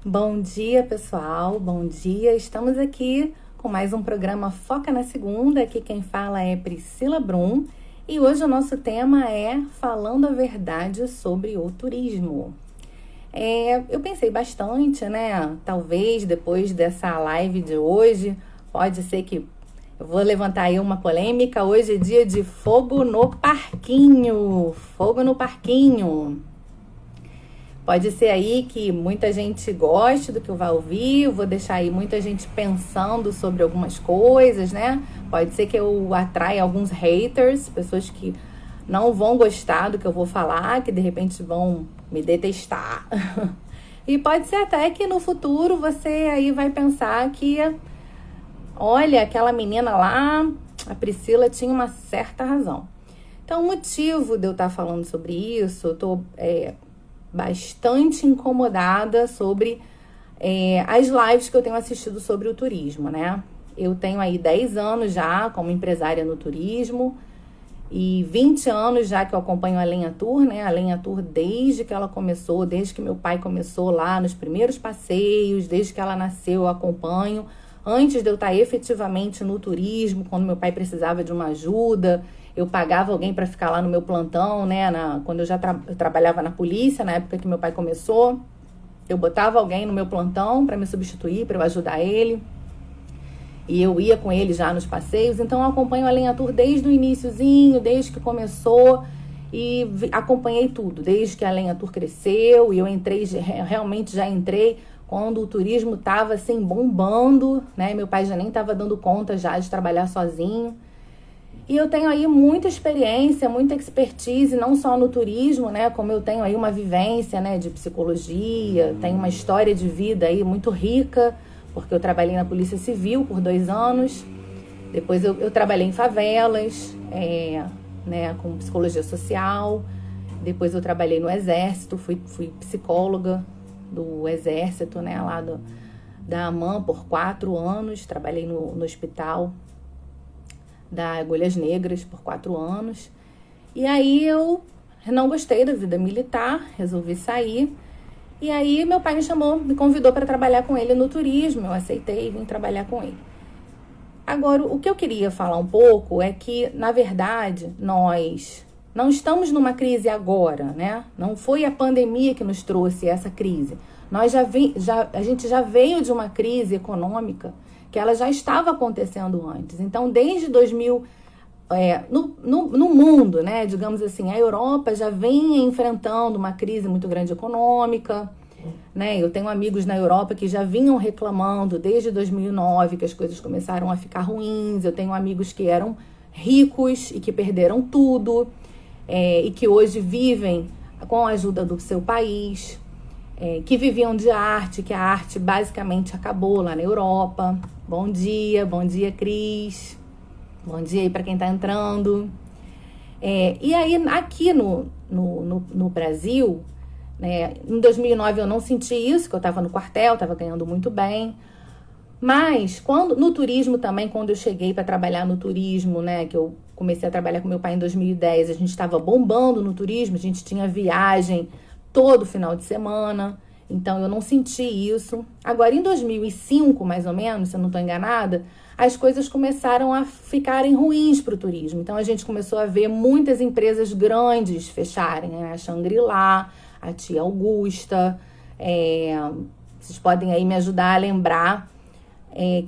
Bom dia, pessoal. Bom dia. Estamos aqui com mais um programa Foca na Segunda. Aqui quem fala é Priscila Brum e hoje o nosso tema é Falando a Verdade sobre o Turismo. Eu pensei bastante, né? Talvez depois dessa live de hoje, pode ser que eu vou levantar aí uma polêmica. Hoje é dia de fogo no parquinho. Fogo no parquinho. Pode ser aí que muita gente goste do que eu vou ouvir, eu vou deixar aí muita gente pensando sobre algumas coisas, né? Pode ser que eu atraia alguns haters, pessoas que não vão gostar do que eu vou falar, que de repente vão me detestar. E pode ser até que no futuro você aí vai pensar que, olha, aquela menina lá, a Priscila, tinha uma certa razão. Então, o motivo de eu estar falando sobre isso, eu tô bastante incomodada sobre as lives que eu tenho assistido sobre o turismo, né? Eu tenho aí 10 anos já como empresária no turismo e 20 anos já que eu acompanho a Lenha Tour, né? A Lenha Tour desde que ela começou, desde que meu pai começou lá nos primeiros passeios, desde que ela nasceu eu acompanho. Antes de eu estar efetivamente no turismo, quando meu pai precisava de uma ajuda, eu pagava alguém para ficar lá no meu plantão, né? Quando eu já eu trabalhava na polícia, na época que meu pai começou, eu botava alguém no meu plantão para me substituir, para eu ajudar ele. E eu ia com ele já nos passeios. Então eu acompanho a Lenha Tour desde o iniciozinho, desde que começou, e acompanhei tudo, desde que a Lenha Tour cresceu, e eu entrei, realmente já entrei quando o turismo estava assim bombando, né? Meu pai já nem estava dando conta já de trabalhar sozinho. E eu tenho aí muita experiência, muita expertise, não só no turismo, né? Como eu tenho aí uma vivência, né, de psicologia, tenho uma história de vida aí muito rica, porque eu trabalhei na Polícia Civil por 2 anos. Depois eu trabalhei em favelas, né, com psicologia social. Depois eu trabalhei no Exército, fui psicóloga do Exército, né, lá da AMAN por 4 anos. Trabalhei no hospital da Agulhas Negras por 4 anos. E aí eu não gostei da vida militar, resolvi sair. E aí meu pai me convidou para trabalhar com ele no turismo. Eu aceitei e vim trabalhar com ele. Agora, o que eu queria falar um pouco é que, na verdade, nós não estamos numa crise agora, né? Não foi a pandemia que nos trouxe essa crise. A gente já veio de uma crise econômica que ela já estava acontecendo antes. Então, desde 2000, no mundo, né, digamos assim, a Europa já vem enfrentando uma crise muito grande econômica, né? Eu tenho amigos na Europa que já vinham reclamando desde 2009 que as coisas começaram a ficar ruins. Eu tenho amigos que eram ricos e que perderam tudo, e que hoje vivem com a ajuda do seu país, que viviam de arte, que a arte basicamente acabou lá na Europa. Bom dia Cris. Bom dia aí para quem está entrando. E aí, aqui no Brasil, né, em 2009 eu não senti isso, que eu estava no quartel, estava ganhando muito bem. Mas, no turismo também, quando eu cheguei para trabalhar no turismo, né, que eu comecei a trabalhar com meu pai em 2010, a gente estava bombando no turismo, a gente tinha viagem todo final de semana. Então, eu não senti isso. Agora, em 2005, mais ou menos, se eu não estou enganada, as coisas começaram a ficarem ruins para o turismo. Então, a gente começou a ver muitas empresas grandes fecharem, né? A Shangri-La, a Tia Augusta. Vocês podem aí me ajudar a lembrar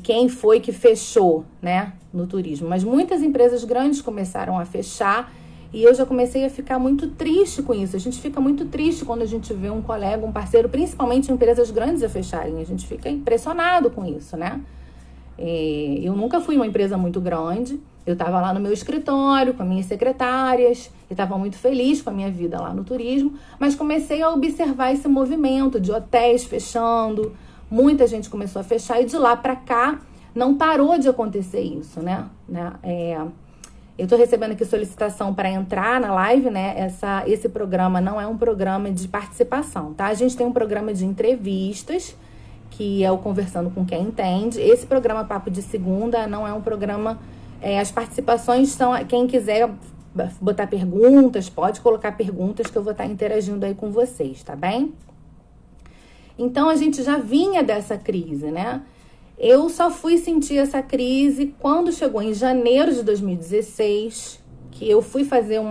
quem foi que fechou, né, no turismo. Mas muitas empresas grandes começaram a fechar. E eu já comecei a ficar muito triste com isso. A gente fica muito triste quando a gente vê um colega, um parceiro, principalmente empresas grandes a fecharem. A gente fica impressionado com isso, né? Eu nunca fui uma empresa muito grande. Eu estava lá no meu escritório com as minhas secretárias e estava muito feliz com a minha vida lá no turismo. Mas comecei a observar esse movimento de hotéis fechando. Muita gente começou a fechar e de lá para cá não parou de acontecer isso, né? Eu estou recebendo aqui solicitação para entrar na live, né? Esse programa não é um programa de participação, tá? A gente tem um programa de entrevistas, que é o Conversando com Quem Entende. Esse programa Papo de Segunda não é um programa... as participações são... Quem quiser botar perguntas, pode colocar perguntas que eu vou estar interagindo aí com vocês, tá bem? Então, a gente já vinha dessa crise, né? Eu só fui sentir essa crise quando chegou em janeiro de 2016, que eu fui fazer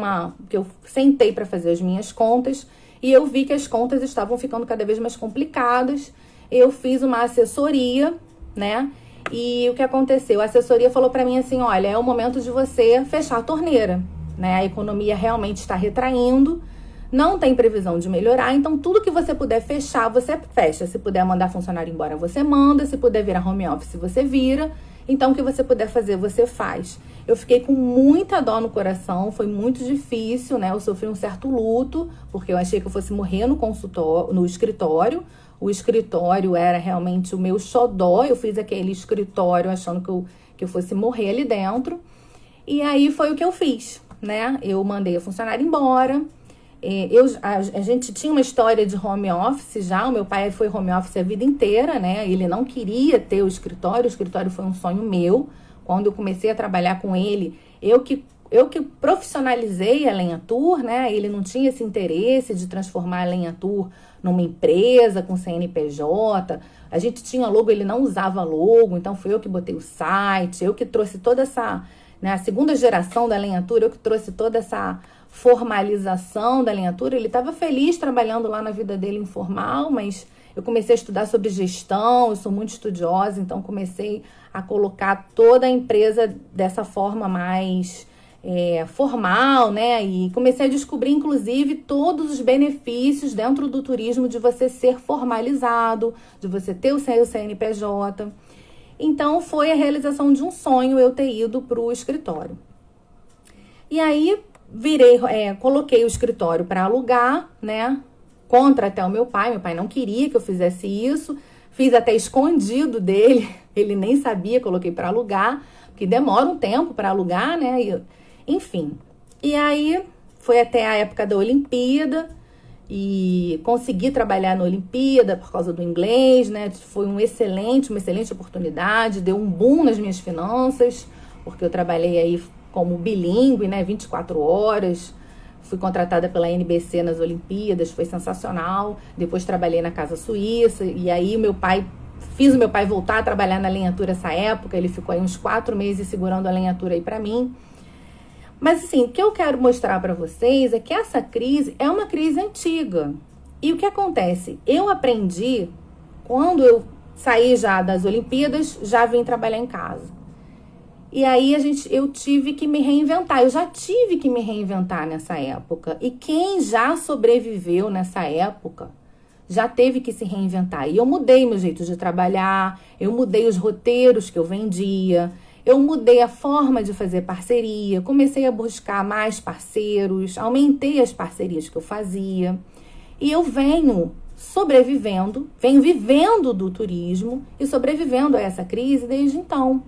que eu sentei para fazer as minhas contas e eu vi que as contas estavam ficando cada vez mais complicadas. Eu fiz uma assessoria, né? E o que aconteceu? A assessoria falou para mim assim, olha, é o momento de você fechar a torneira, né? A economia realmente está retraindo, não tem previsão de melhorar, então tudo que você puder fechar, você fecha. Se puder mandar funcionário embora, você manda. Se puder virar home office, você vira. Então, o que você puder fazer, você faz. Eu fiquei com muita dó no coração, foi muito difícil, né? Eu sofri um certo luto, porque eu achei que eu fosse morrer no escritório. O escritório era realmente o meu xodó. Eu fiz aquele escritório achando que eu fosse morrer ali dentro. E aí foi o que eu fiz, né? Eu mandei a funcionária embora. A gente tinha uma história de home office já, o meu pai foi home office a vida inteira, né? Ele não queria ter o escritório foi um sonho meu. Quando eu comecei a trabalhar com ele, eu que profissionalizei a Lenha Tour, né? Ele não tinha esse interesse de transformar a Lenha Tour numa empresa com CNPJ. A gente tinha logo, ele não usava logo, então fui eu que botei o site, eu que trouxe toda essa, né, a segunda geração da Lenha Tour, eu que trouxe toda essa formalização da Lenha Tour. Ele estava feliz trabalhando lá na vida dele informal, mas eu comecei a estudar sobre gestão, eu sou muito estudiosa, então comecei a colocar toda a empresa dessa forma mais formal, né? E comecei a descobrir, inclusive, todos os benefícios dentro do turismo de você ser formalizado, de você ter o seu CNPJ. Então, foi a realização de um sonho eu ter ido para o escritório. E aí, coloquei o escritório para alugar, né? Contra até o meu pai não queria que eu fizesse isso, fiz até escondido dele, ele nem sabia, coloquei para alugar, porque demora um tempo para alugar, né? Enfim, e aí foi até a época da Olimpíada e consegui trabalhar na Olimpíada por causa do inglês, né? Foi uma excelente oportunidade, deu um boom nas minhas finanças, porque eu trabalhei aí como bilíngue, né? 24 horas, fui contratada pela NBC nas Olimpíadas, foi sensacional. Depois trabalhei na Casa Suíça e aí fiz o meu pai voltar a trabalhar na Lenha Tour essa época. Ele ficou aí uns 4 meses segurando a Lenha Tour aí pra mim. Mas assim, o que eu quero mostrar pra vocês é que essa crise é uma crise antiga. E o que acontece? Eu aprendi, quando eu saí já das Olimpíadas, já vim trabalhar em casa. E aí eu tive que me reinventar. Eu já tive que me reinventar nessa época. E quem já sobreviveu nessa época já teve que se reinventar. E eu mudei meu jeito de trabalhar, eu mudei os roteiros que eu vendia, eu mudei a forma de fazer parceria, comecei a buscar mais parceiros, aumentei as parcerias que eu fazia. E eu venho vivendo do turismo e sobrevivendo a essa crise desde então.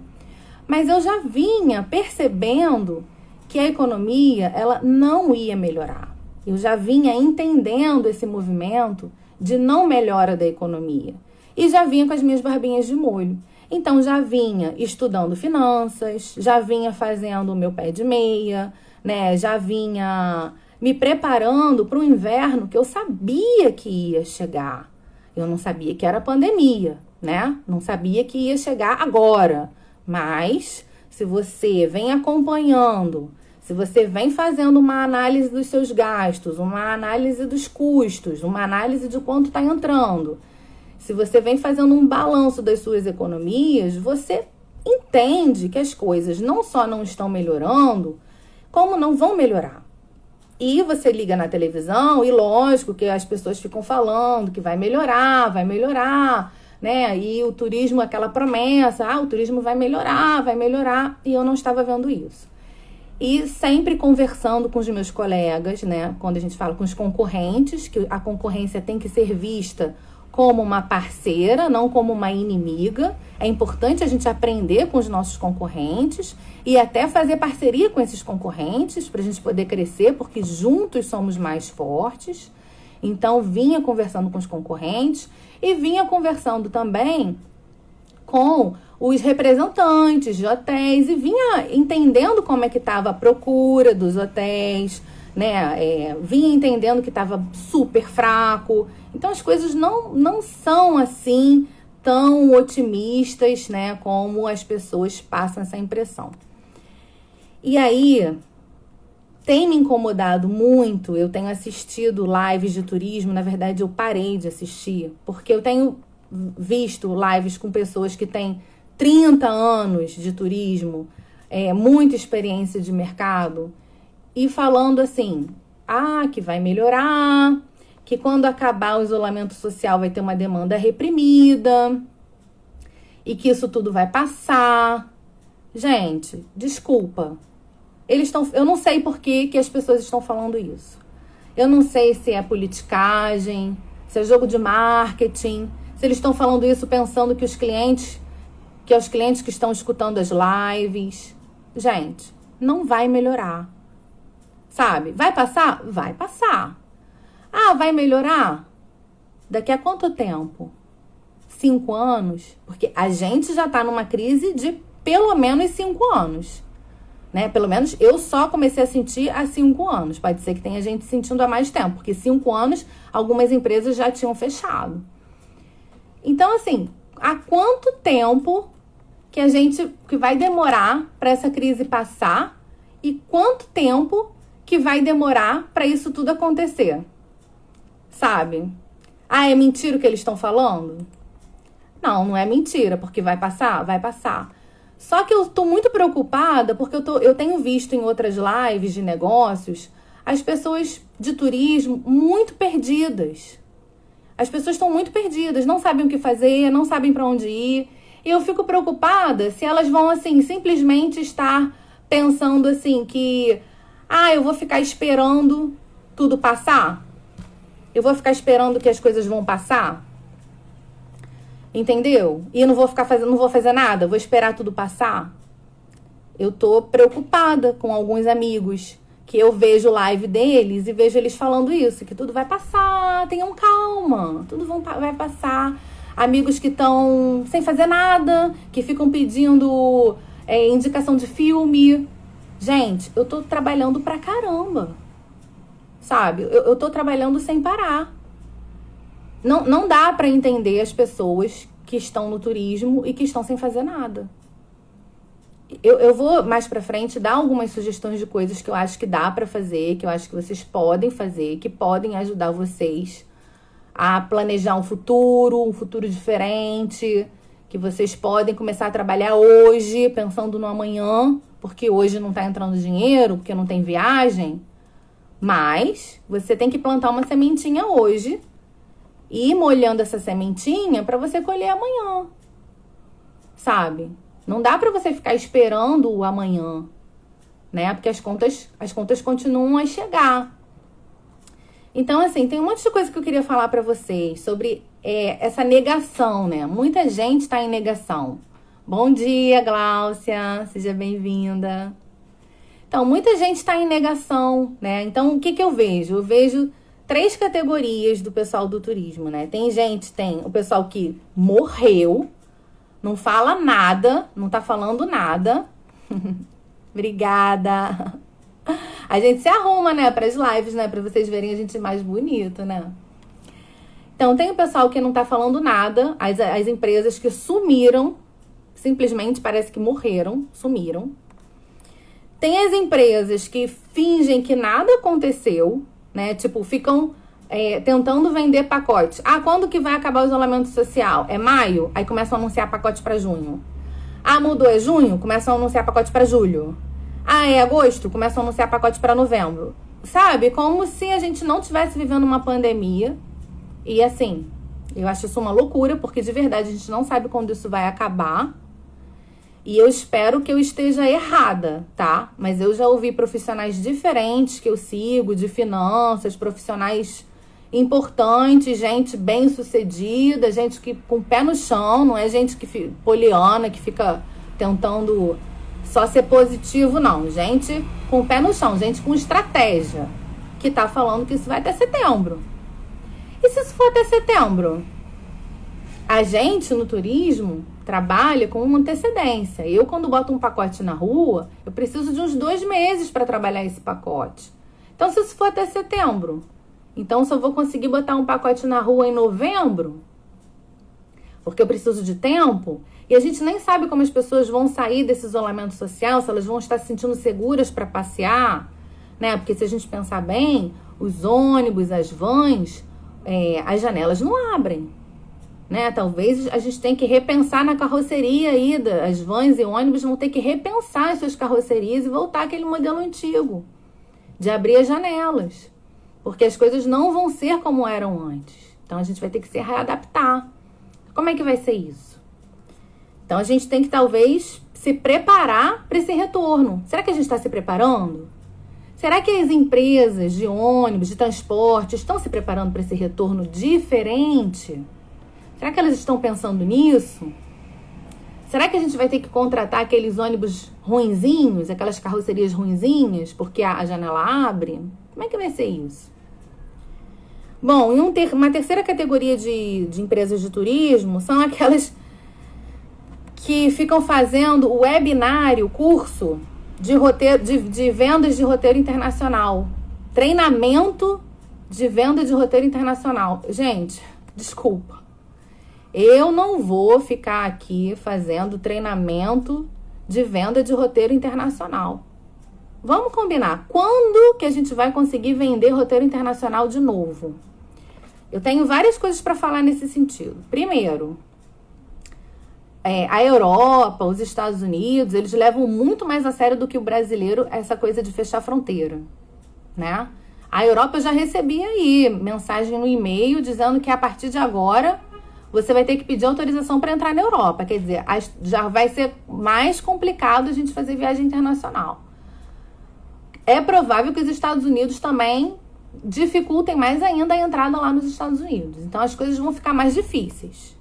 Mas eu já vinha percebendo que a economia ela não ia melhorar. Eu já vinha entendendo esse movimento de não melhora da economia. E já vinha com as minhas barbinhas de molho. Então, já vinha estudando finanças, já vinha fazendo o meu pé de meia, né? Já vinha me preparando para o inverno que eu sabia que ia chegar. Eu não sabia que era pandemia, né? Não sabia que ia chegar agora. Mas, se você vem acompanhando, se você vem fazendo uma análise dos seus gastos, uma análise dos custos, uma análise de quanto está entrando, se você vem fazendo um balanço das suas economias, você entende que as coisas não só não estão melhorando, como não vão melhorar. E você liga na televisão e lógico que as pessoas ficam falando que vai melhorar, né? E o turismo, aquela promessa, o turismo vai melhorar, e eu não estava vendo isso. E sempre conversando com os meus colegas, né? Quando a gente fala com os concorrentes, que a concorrência tem que ser vista como uma parceira, não como uma inimiga. É importante a gente aprender com os nossos concorrentes e até fazer parceria com esses concorrentes para a gente poder crescer, porque juntos somos mais fortes. Então, vinha conversando com os concorrentes e vinha conversando também com os representantes de hotéis e vinha entendendo como é que estava a procura dos hotéis, né? Vinha entendendo que estava super fraco. Então as coisas não são assim tão otimistas, né? Como as pessoas passam essa impressão. E aí, tem me incomodado muito. Eu tenho assistido lives de turismo. Na verdade, eu parei de assistir, porque eu tenho visto lives com pessoas que têm 30 anos de turismo, muita experiência de mercado, e falando assim, que vai melhorar, que quando acabar o isolamento social vai ter uma demanda reprimida, e que isso tudo vai passar. Gente, desculpa. Eu não sei por que as pessoas estão falando isso. Eu não sei se é politicagem, se é jogo de marketing, se eles estão falando isso pensando que os clientes que estão escutando as lives. Gente, não vai melhorar. Sabe? Vai passar? Vai passar. Vai melhorar? Daqui a quanto tempo? 5 anos? Porque a gente já tá numa crise de pelo menos 5 anos. Né? Pelo menos eu só comecei a sentir há 5 anos. Pode ser que tenha gente sentindo há mais tempo, porque 5 anos algumas empresas já tinham fechado. Então, assim, há quanto tempo que vai demorar para essa crise passar e quanto tempo que vai demorar para isso tudo acontecer? Sabe? É mentira o que eles estão falando? Não é mentira, porque vai passar? Vai passar. Só que eu tô muito preocupada porque eu tenho visto em outras lives de negócios as pessoas de turismo muito perdidas. As pessoas estão muito perdidas, não sabem o que fazer, não sabem para onde ir. E eu fico preocupada se elas vão, assim, simplesmente estar pensando, assim, que... eu vou ficar esperando tudo passar? Eu vou ficar esperando que as coisas vão passar? Entendeu? E eu não vou fazer nada, vou esperar tudo passar? Eu tô preocupada com alguns amigos que eu vejo live deles e vejo eles falando isso, que tudo vai passar, tenham calma, tudo vai passar. Amigos que estão sem fazer nada, que ficam pedindo indicação de filme. Gente, eu tô trabalhando pra caramba, sabe? Eu tô trabalhando sem parar. Não dá pra entender as pessoas que estão no turismo e que estão sem fazer nada. Eu vou mais pra frente dar algumas sugestões de coisas que eu acho que dá pra fazer, que eu acho que vocês podem fazer, que podem ajudar vocês a planejar um futuro diferente, que vocês podem começar a trabalhar hoje, pensando no amanhã, porque hoje não tá entrando dinheiro, porque não tem viagem. Mas você tem que plantar uma sementinha hoje e ir molhando essa sementinha para você colher amanhã, sabe? Não dá para você ficar esperando o amanhã, né? Porque as contas continuam a chegar. Então, assim, tem um monte de coisa que eu queria falar para vocês sobre essa negação, né? Muita gente tá em negação. Bom dia, Gláucia, seja bem-vinda. Então, muita gente tá em negação, né? Então, o que eu vejo? Eu vejo 3 categorias do pessoal do turismo, né? Tem o pessoal que morreu, não fala nada, não tá falando nada. Obrigada. A gente se arruma, né, para as lives, né, para vocês verem a gente mais bonito, né? Então, tem o pessoal que não tá falando nada, as empresas que sumiram, simplesmente parece que morreram, sumiram. Tem as empresas que fingem que nada aconteceu, né? Tipo, ficam tentando vender pacote. Quando que vai acabar o isolamento social? É maio? Aí começam a anunciar pacote para junho. Mudou, é junho? Começam a anunciar pacote para julho. É agosto? Começam a anunciar pacote para novembro. Sabe? Como se a gente não estivesse vivendo uma pandemia. E assim, eu acho isso uma loucura, porque de verdade a gente não sabe quando isso vai acabar. E eu espero que eu esteja errada, tá? Mas eu já ouvi profissionais diferentes que eu sigo, de finanças, profissionais importantes, gente bem-sucedida, gente que com o pé no chão, não é gente que poliana, que fica tentando só ser positivo, não. Gente com o pé no chão, gente com estratégia, que tá falando que isso vai até setembro. E se isso for até setembro? A gente, no turismo, trabalha com uma antecedência. Eu, quando boto um pacote na rua, eu preciso de uns 2 meses para trabalhar esse pacote. Então, se isso for até setembro, então só vou conseguir botar um pacote na rua em novembro, porque eu preciso de tempo, e a gente nem sabe como as pessoas vão sair desse isolamento social, se elas vão estar se sentindo seguras para passear, né? Porque se a gente pensar bem, os ônibus, as vans, as janelas não abrem, né? Talvez a gente tenha que repensar na carroceria aí, as vans e ônibus vão ter que repensar as suas carrocerias e voltar àquele modelo antigo, de abrir as janelas, porque as coisas não vão ser como eram antes. Então a gente vai ter que se readaptar. Como é que vai ser isso? Então a gente tem que talvez se preparar para esse retorno. Será que a gente está se preparando? Será que as empresas de ônibus, de transporte, estão se preparando para esse retorno diferente? Será que elas estão pensando nisso? Será que a gente vai ter que contratar aqueles ônibus ruinzinhos, aquelas carrocerias ruinzinhas, porque a janela abre? Como é que vai ser isso? Bom, uma terceira categoria de empresas de turismo são aquelas que ficam fazendo o webinário, curso de roteiro, de vendas de roteiro internacional. Treinamento de venda de roteiro internacional. Gente, desculpa. Eu não vou ficar aqui fazendo treinamento de venda de roteiro internacional. Vamos combinar. Quando que a gente vai conseguir vender roteiro internacional de novo? Eu tenho várias coisas para falar nesse sentido. Primeiro, a Europa, os Estados Unidos, eles levam muito mais a sério do que o brasileiro essa coisa de fechar fronteira, né? A Europa, eu já recebi aí mensagem no e-mail dizendo que a partir de agora você vai ter que pedir autorização para entrar na Europa. Quer dizer, já vai ser mais complicado a gente fazer viagem internacional. É provável que os Estados Unidos também dificultem mais ainda a entrada lá nos Estados Unidos. Então, as coisas vão ficar mais difíceis.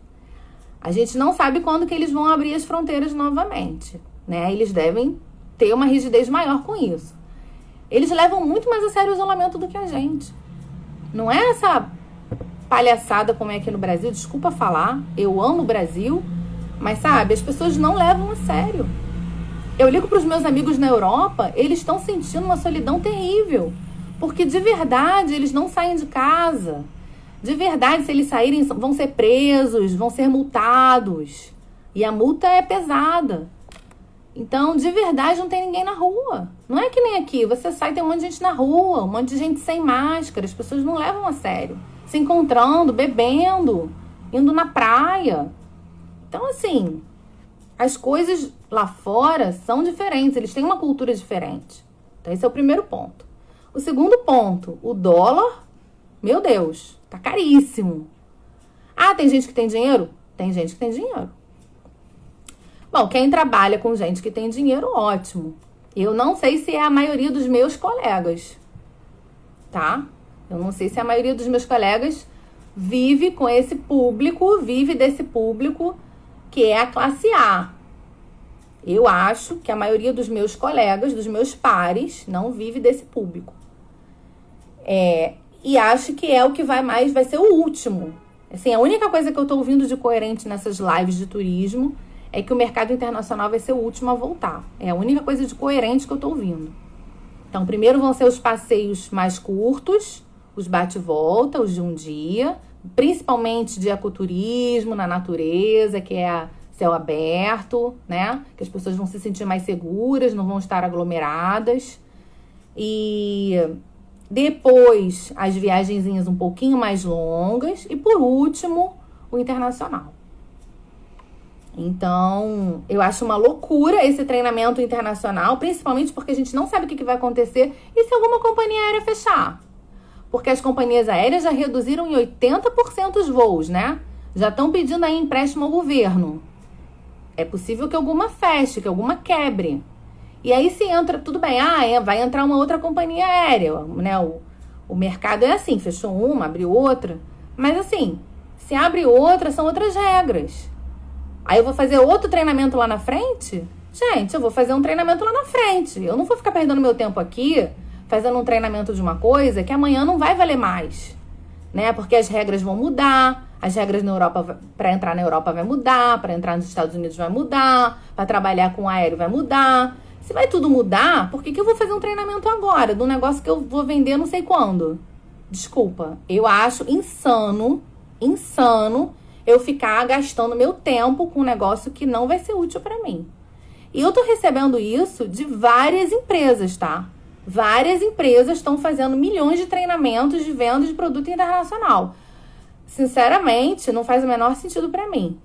A gente não sabe quando que eles vão abrir as fronteiras novamente, né? Eles devem ter uma rigidez maior com isso. Eles levam muito mais a sério o isolamento do que a gente. Não é essa palhaçada como é aqui no Brasil. Desculpa falar, eu amo o Brasil, mas sabe, as pessoas não levam a sério. Eu ligo para os meus amigos na Europa, eles estão sentindo uma solidão terrível, porque de verdade eles não saem de casa. De verdade, se eles saírem, vão ser presos, vão ser multados. E a multa é pesada. Então, de verdade, não tem ninguém na rua. Não é que nem aqui, você sai, tem um monte de gente na rua, um monte de gente sem máscara, as pessoas não levam a sério. Se encontrando, bebendo, indo na praia. Então, assim, as coisas lá fora são diferentes, eles têm uma cultura diferente. Então, esse é o primeiro ponto. O segundo ponto, o dólar, meu Deus, tá caríssimo. Ah, tem gente que tem dinheiro? Tem gente que tem dinheiro. Bom, quem trabalha com gente que tem dinheiro, ótimo. Eu não sei se é a maioria dos meus colegas, tá? Eu não sei se a maioria dos meus colegas vive com esse público, vive desse público que é a classe A. Eu acho que a maioria dos meus colegas, dos meus pares, não vive desse público. E acho que é o que vai ser o último. Assim, a única coisa que eu tô ouvindo de coerente nessas lives de turismo é que o mercado internacional vai ser o último a voltar. É a única coisa de coerente que eu tô ouvindo. Então, primeiro vão ser os passeios mais curtos, os bate-volta, os de um dia, principalmente de ecoturismo na natureza, que é a céu aberto, né? Que as pessoas vão se sentir mais seguras, não vão estar aglomeradas. E depois, as viagenzinhas um pouquinho mais longas. E, por último, o internacional. Então, eu acho uma loucura esse treinamento internacional, principalmente porque a gente não sabe o que vai acontecer e se alguma companhia aérea fechar. Porque as companhias aéreas já reduziram em 80% os voos, né? Já estão pedindo aí empréstimo ao governo. É possível que alguma feche, que alguma quebre. E aí se entra, tudo bem, vai entrar uma outra companhia aérea, né? O mercado é assim, fechou uma, abriu outra. Mas assim, se abre outra, são outras regras. Aí eu vou fazer outro treinamento lá na frente? Gente, eu vou fazer um treinamento lá na frente. Eu não vou ficar perdendo meu tempo aqui fazendo um treinamento de uma coisa que amanhã não vai valer mais, né? Porque as regras vão mudar, as regras na Europa, para entrar na Europa vai mudar, para entrar nos Estados Unidos vai mudar, para trabalhar com aéreo vai mudar. Se vai tudo mudar, por que eu vou fazer um treinamento agora de um negócio que eu vou vender não sei quando? Desculpa, eu acho insano eu ficar gastando meu tempo com um negócio que não vai ser útil para mim. E eu tô recebendo isso de várias empresas, tá? Várias empresas estão fazendo milhões de treinamentos de venda de produto internacional. Sinceramente, não faz o menor sentido para mim.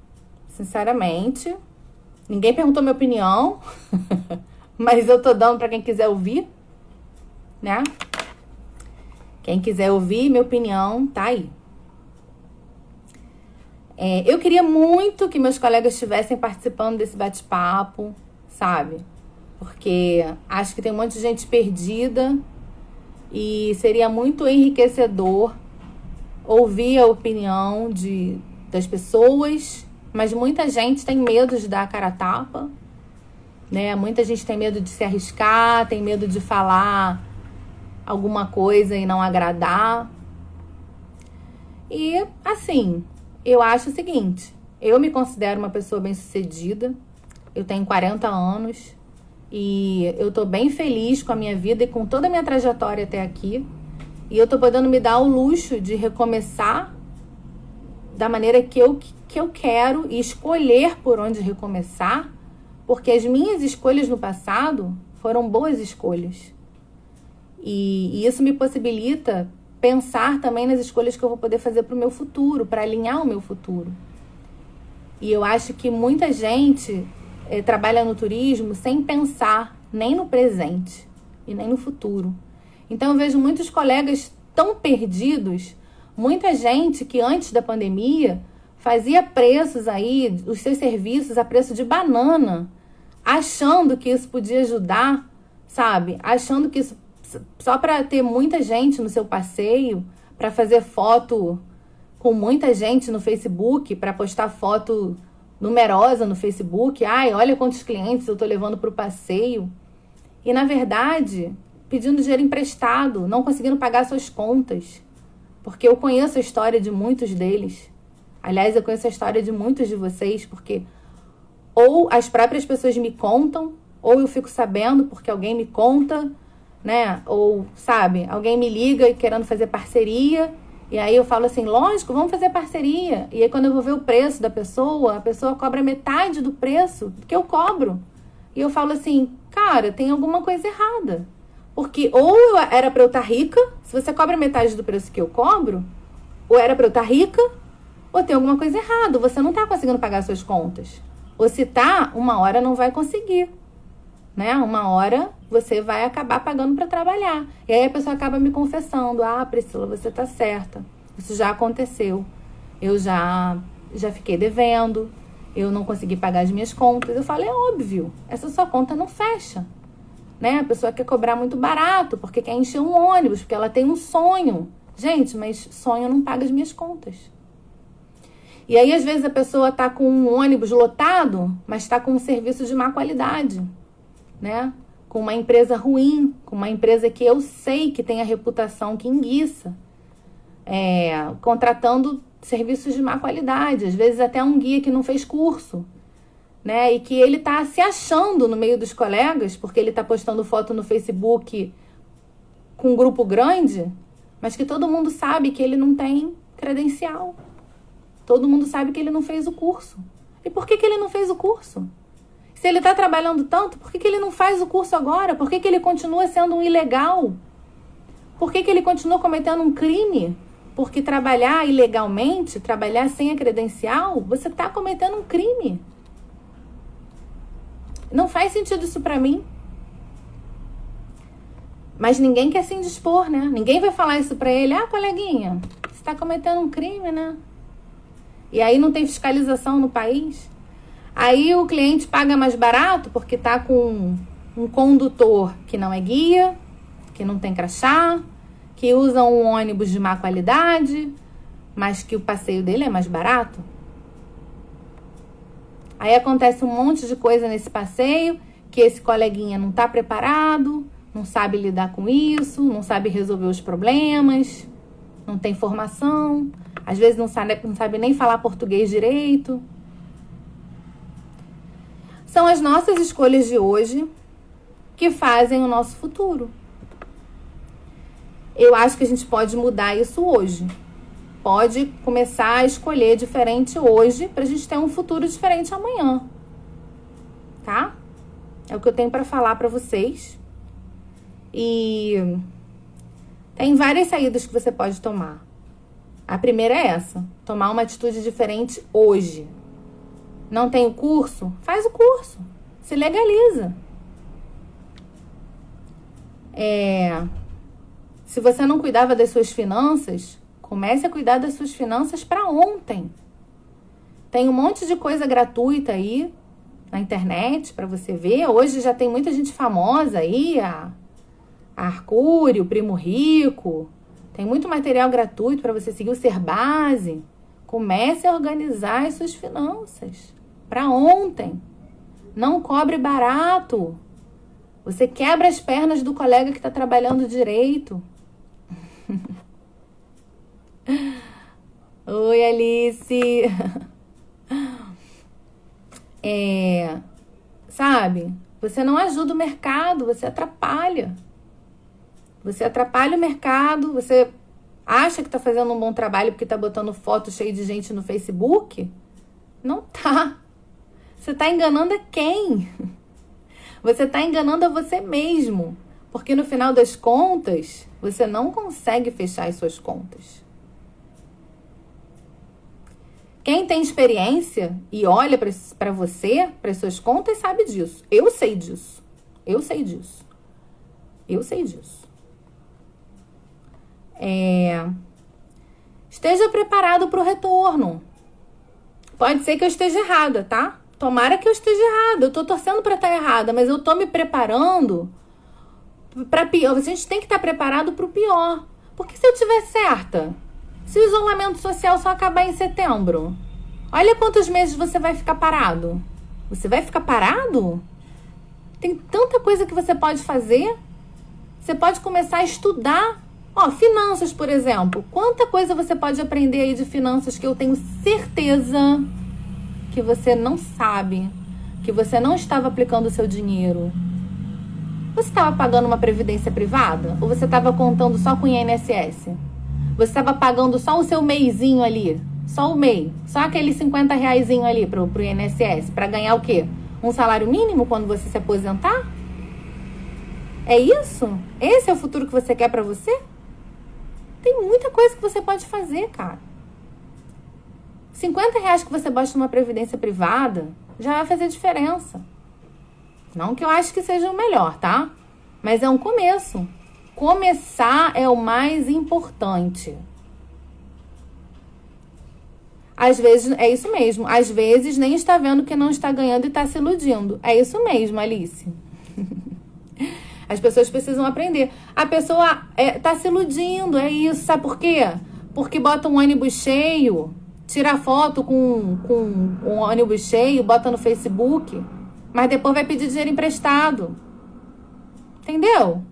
Sinceramente, ninguém perguntou minha opinião, mas eu tô dando para quem quiser ouvir, né? Quem quiser ouvir minha opinião, tá aí. Eu queria muito que meus colegas estivessem participando desse bate-papo, sabe? Porque acho que tem um monte de gente perdida e seria muito enriquecedor ouvir a opinião das pessoas, mas muita gente tem medo de dar a cara a tapa, né? Muita gente tem medo de se arriscar, tem medo de falar alguma coisa e não agradar. E, assim, eu acho o seguinte, eu me considero uma pessoa bem-sucedida, eu tenho 40 anos e eu tô bem feliz com a minha vida e com toda a minha trajetória até aqui. E eu tô podendo me dar o luxo de recomeçar da maneira que eu quero e escolher por onde recomeçar, porque as minhas escolhas no passado foram boas escolhas. E isso me possibilita pensar também nas escolhas que eu vou poder fazer para o meu futuro, para alinhar o meu futuro. E eu acho que muita gente trabalha no turismo sem pensar nem no presente e nem no futuro. Então eu vejo muitos colegas tão perdidos, muita gente que antes da pandemia fazia preços aí, os seus serviços a preço de banana, achando que isso podia ajudar, sabe? Achando que isso só para ter muita gente no seu passeio, para fazer foto com muita gente no Facebook, para postar foto numerosa no Facebook. Ai, olha quantos clientes eu tô levando para o passeio. E, na verdade, pedindo dinheiro emprestado, não conseguindo pagar suas contas. Porque eu conheço a história de muitos deles. Aliás, eu conheço a história de muitos de vocês, porque ou as próprias pessoas me contam, ou eu fico sabendo porque alguém me conta, né? Ou, sabe, alguém me liga querendo fazer parceria, e aí eu falo assim, lógico, vamos fazer parceria. E aí quando eu vou ver o preço da pessoa, a pessoa cobra metade do preço que eu cobro. E eu falo assim, cara, tem alguma coisa errada. Porque ou era pra eu estar rica, se você cobra metade do preço que eu cobro, ou era pra eu estar rica, ou tem alguma coisa errada, você não tá conseguindo pagar suas contas. Ou se tá, uma hora não vai conseguir, né? Uma hora você vai acabar pagando para trabalhar. E aí a pessoa acaba me confessando, Priscila, você tá certa, isso já aconteceu. Eu já fiquei devendo, eu não consegui pagar as minhas contas. Eu falo, é óbvio, essa sua conta não fecha, né? A pessoa quer cobrar muito barato, porque quer encher um ônibus, porque ela tem um sonho. Gente, mas sonho não paga as minhas contas. E aí, às vezes, a pessoa tá com um ônibus lotado, mas tá com um serviço de má qualidade, né? Com uma empresa ruim, com uma empresa que eu sei que tem a reputação que enguiça, contratando serviços de má qualidade, às vezes até um guia que não fez curso, né? E que ele tá se achando no meio dos colegas, porque ele tá postando foto no Facebook com um grupo grande, mas que todo mundo sabe que ele não tem credencial. Todo mundo sabe que ele não fez o curso. E por que ele não fez o curso? Se ele está trabalhando tanto, por que ele não faz o curso agora? Por que ele continua sendo um ilegal? Por que ele continua cometendo um crime? Porque trabalhar ilegalmente, trabalhar sem a credencial, você está cometendo um crime. Não faz sentido isso para mim. Mas ninguém quer se indispor, né? Ninguém vai falar isso para ele. Coleguinha, você está cometendo um crime, né? E aí não tem fiscalização no país. Aí o cliente paga mais barato porque tá com um condutor que não é guia, que não tem crachá, que usa um ônibus de má qualidade, mas que o passeio dele é mais barato. Aí acontece um monte de coisa nesse passeio, que esse coleguinha não tá preparado, não sabe lidar com isso, não sabe resolver os problemas, não tem formação, às vezes não sabe nem falar português direito. São as nossas escolhas de hoje que fazem o nosso futuro. Eu acho que a gente pode mudar isso hoje. Pode começar a escolher diferente hoje pra gente ter um futuro diferente amanhã. Tá? É o que eu tenho pra falar pra vocês. E tem várias saídas que você pode tomar. A primeira é essa. Tomar uma atitude diferente hoje. Não tem o curso? Faz o curso. Se legaliza. Se você não cuidava das suas finanças, comece a cuidar das suas finanças para ontem. Tem um monte de coisa gratuita aí na internet para você ver. Hoje já tem muita gente famosa aí, a Arcúrio, o Primo Rico. Tem muito material gratuito para você seguir, o Ser Base. Comece a organizar as suas finanças para ontem. Não cobre barato. Você quebra as pernas do colega que está trabalhando direito. Oi, Alice. Sabe? Você não ajuda o mercado, você atrapalha. Você atrapalha o mercado, você acha que está fazendo um bom trabalho porque está botando foto cheia de gente no Facebook? Não tá. Você está enganando a quem? Você está enganando a você mesmo. Porque no final das contas, você não consegue fechar as suas contas. Quem tem experiência e olha para você, para as suas contas, sabe disso. Eu sei disso. Eu sei disso. Eu sei disso. Esteja preparado para o retorno. Pode ser que eu esteja errada, tá? Tomara que eu esteja errada. Eu tô torcendo para estar errada, mas eu tô me preparando para pior. A gente tem que estar preparado para o pior. Porque se eu tiver certa, se o isolamento social só acabar em setembro, olha quantos meses você vai ficar parado. Você vai ficar parado? Tem tanta coisa que você pode fazer. Você pode começar a estudar. Finanças, por exemplo. Quanta coisa você pode aprender aí de finanças que eu tenho certeza que você não sabe, que você não estava aplicando o seu dinheiro. Você estava pagando uma previdência privada? Ou você estava contando só com o INSS? Você estava pagando só o seu meizinho ali? Só o MEI? Só aquele 50 reaisinho ali pro INSS? Para ganhar o quê? Um salário mínimo quando você se aposentar? É isso? Esse é o futuro que você quer para você? Tem muita coisa que você pode fazer, cara. 50 reais que você bota numa previdência privada já vai fazer diferença. Não que eu acho que seja o melhor, tá? Mas é um começo. Começar é o mais importante. Às vezes, é isso mesmo. Às vezes nem está vendo que não está ganhando e está se iludindo. É isso mesmo, Alice. As pessoas precisam aprender. A pessoa tá se iludindo, é isso. Sabe por quê? Porque bota um ônibus cheio, tira foto com um ônibus cheio, bota no Facebook, mas depois vai pedir dinheiro emprestado. Entendeu?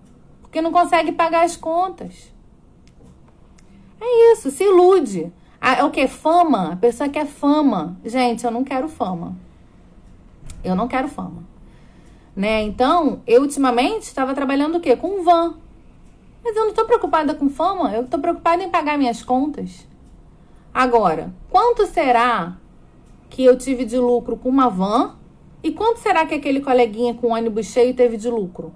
Porque não consegue pagar as contas. É isso, se ilude. É o quê? Fama. A pessoa quer fama. Gente, eu não quero fama. Eu não quero fama. Né? Então, eu ultimamente estava trabalhando o quê? Com van. Mas eu não estou preocupada com fama, eu estou preocupada em pagar minhas contas. Agora, quanto será que eu tive de lucro com uma van? E quanto será que aquele coleguinha com ônibus cheio teve de lucro?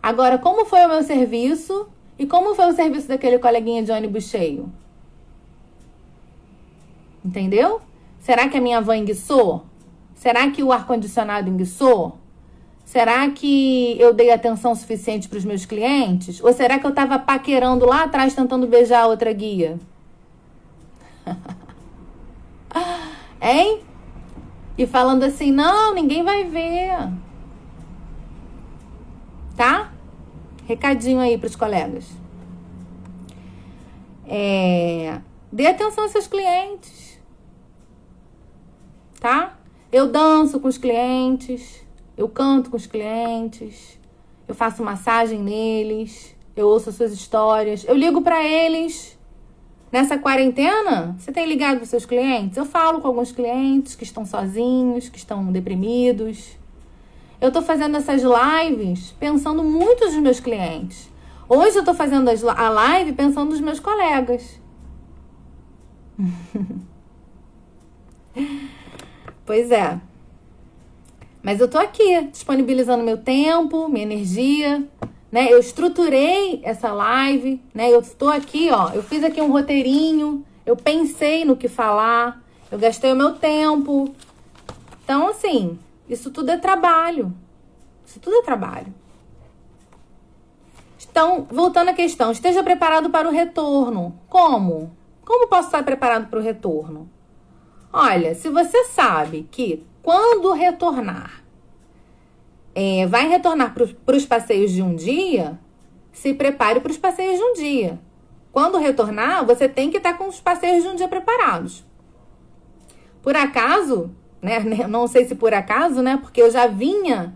Agora, como foi o meu serviço? E como foi o serviço daquele coleguinha de ônibus cheio? Entendeu? Será que a minha van enguiçou? Será que o ar-condicionado enguiçou? Será que eu dei atenção suficiente para os meus clientes? Ou será que eu estava paquerando lá atrás tentando beijar a outra guia? Hein? E falando assim, não, ninguém vai ver. Tá? Recadinho aí para os colegas. Dê atenção aos seus clientes. Tá? Eu danço com os clientes, eu canto com os clientes, eu faço massagem neles, eu ouço as suas histórias, eu ligo para eles. Nessa quarentena, você tem ligado para os seus clientes? Eu falo com alguns clientes que estão sozinhos, que estão deprimidos. eu tô fazendo essas lives pensando muito nos meus clientes. Hoje eu tô fazendo a live pensando nos meus colegas. Pois é. Mas eu tô aqui, disponibilizando meu tempo, minha energia, né? Eu estruturei essa live, né? Eu estou aqui, ó, eu fiz aqui um roteirinho, eu pensei no que falar, eu gastei o meu tempo. Então, assim, isso tudo é trabalho. Isso tudo é trabalho. Então, voltando à questão, esteja preparado para o retorno. Como? Como posso estar preparado para o retorno? Olha, se você sabe que quando retornar, vai retornar para os passeios de um dia, se prepare para os passeios de um dia. Quando retornar, você tem que estar com os passeios de um dia preparados. Por acaso, né? Não sei se por acaso, né? Porque eu já vinha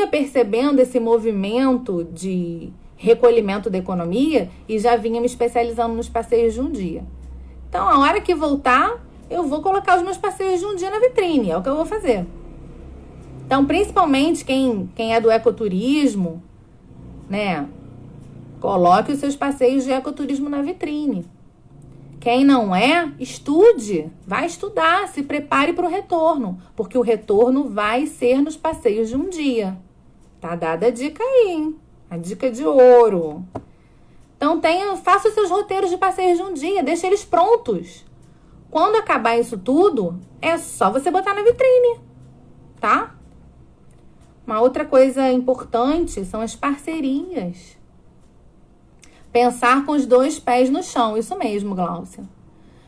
percebendo esse movimento de recolhimento da economia e já vinha me especializando nos passeios de um dia. Então, a hora que voltar, eu vou colocar os meus passeios de um dia na vitrine, é o que eu vou fazer. Então, principalmente quem é do ecoturismo, né, coloque os seus passeios de ecoturismo na vitrine. Quem não é, estude, vai estudar, se prepare para o retorno, porque o retorno vai ser nos passeios de um dia. Tá dada a dica aí, hein? A dica de ouro. Então, faça os seus roteiros de passeios de um dia, deixe eles prontos. Quando acabar isso tudo, é só você botar na vitrine, tá? Uma outra coisa importante são as parcerias. Pensar com os 2 pés no chão, isso mesmo, Gláucia.